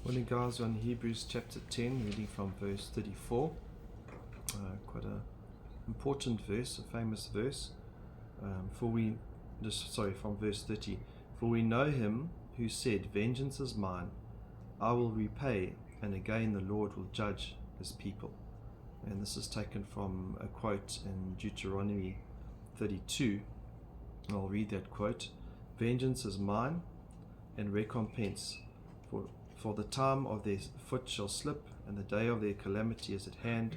Morning guys, we're on Hebrews chapter 10, reading from verse 34. Quite an important verse, a famous verse. From verse 30. For we know him who said, "Vengeance is mine, I will repay, and again the Lord will judge his people." And this is taken from a quote in Deuteronomy 32. I'll read that quote. "Vengeance is mine, and recompense. For the time of their foot shall slip, and the day of their calamity is at hand,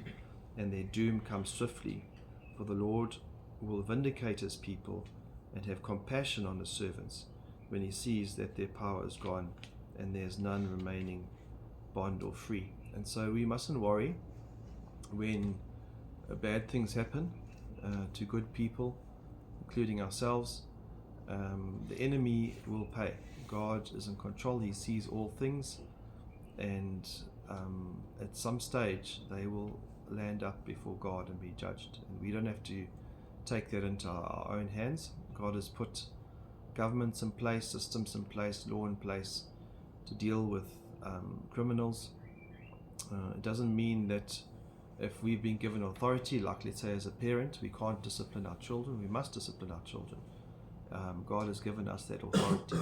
and their doom comes swiftly. For the Lord will vindicate his people, and have compassion on his servants, when he sees that their power is gone, and there's none remaining bond or free." And so we mustn't worry when bad things happen to good people, including ourselves. The enemy will pay. God is in control. He sees all things, and at some stage they will land up before God and be judged, and we don't have to take that into our own hands. God has put governments in place, systems in place, law in place to deal with criminals. It doesn't mean that if we've been given authority, like let's say as a parent, we can't discipline our children. We must discipline our children. God has given us that authority.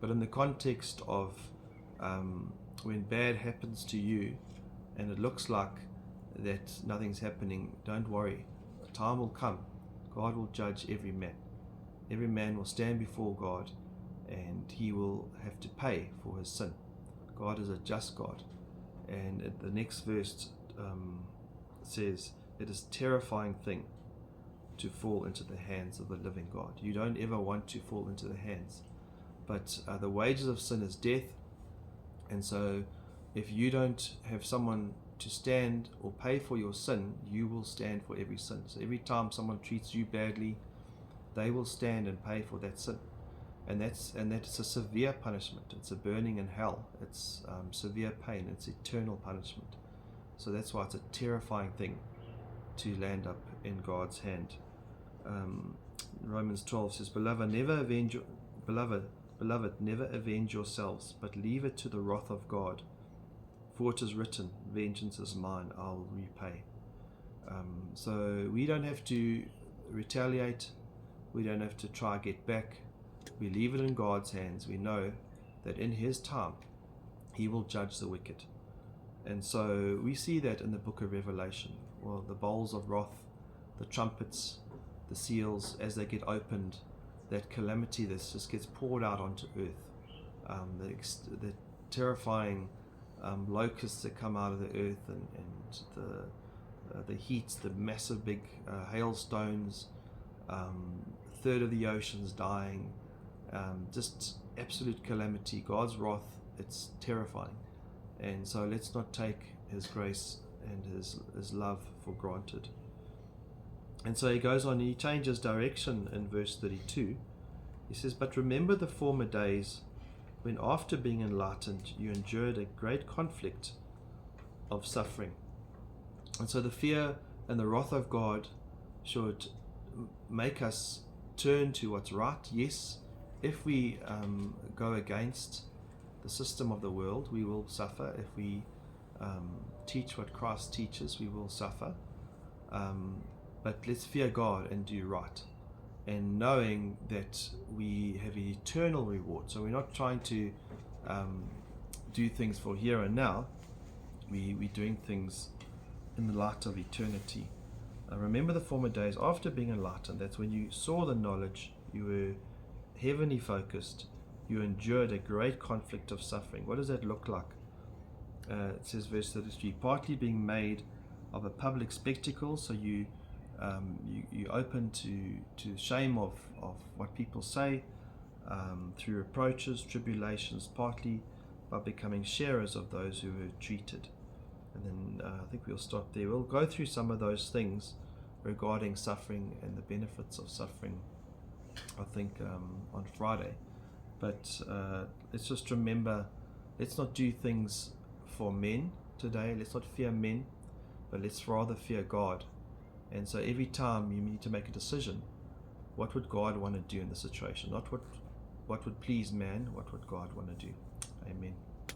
But in the context of when bad happens to you and it looks like that nothing's happening, don't worry. A time will come. God will judge every man. Every man will stand before God, and he will have to pay for his sin. God is a just God. And the next verse says, "It is a terrifying thing to fall into the hands of the living God." You don't ever want to fall into the hands. But the wages of sin is death. And so if you don't have someone to stand or pay for your sin, you will stand for every sin. So every time someone treats you badly, they will stand and pay for that sin. And that's a severe punishment. It's a burning in hell. It's severe pain. It's eternal punishment. So that's why it's a terrifying thing to land up in God's hand. Romans 12 says, Beloved, never avenge yourselves, but leave it to the wrath of God. For it is written, vengeance is mine, I'll repay. So we don't have to retaliate. We don't have to try to get back. We leave it in God's hands. We know that in his time, he will judge the wicked. And so we see that in the book of Revelation. Well, the bowls of wrath, the trumpets, the seals, as they get opened, that calamity that just gets poured out onto earth, the terrifying locusts that come out of the earth, and the heat, the massive big hailstones, a third of the oceans dying, just absolute calamity. God's wrath, it's terrifying. And so let's not take his grace and his love for granted. And so he goes on, he changes direction in verse 32. He says, "But remember the former days, when after being enlightened, you endured a great conflict of suffering." And so the fear and the wrath of God should make us turn to what's right. Yes, if we go against the system of the world, we will suffer. If we teach what Christ teaches, we will suffer. But let's fear God and do right, and knowing that we have an eternal reward. So we're not trying to do things for here and now. We're doing things in the light of eternity. Remember the former days after being enlightened. That's when you saw the knowledge, you were heavenly focused, you endured a great conflict of suffering. What does that look like? It says, verse 33, partly being made of a public spectacle, so you open to shame of what people say, through reproaches, tribulations, partly by becoming sharers of those who were treated. And then I think we'll stop there. We'll go through some of those things regarding suffering and the benefits of suffering, I think, on Friday. But let's just remember, let's not do things for men today. Let's not fear men, but let's rather fear God. And so every time you need to make a decision, what would God want to do in the situation? Not what would please man, what would God want to do? Amen.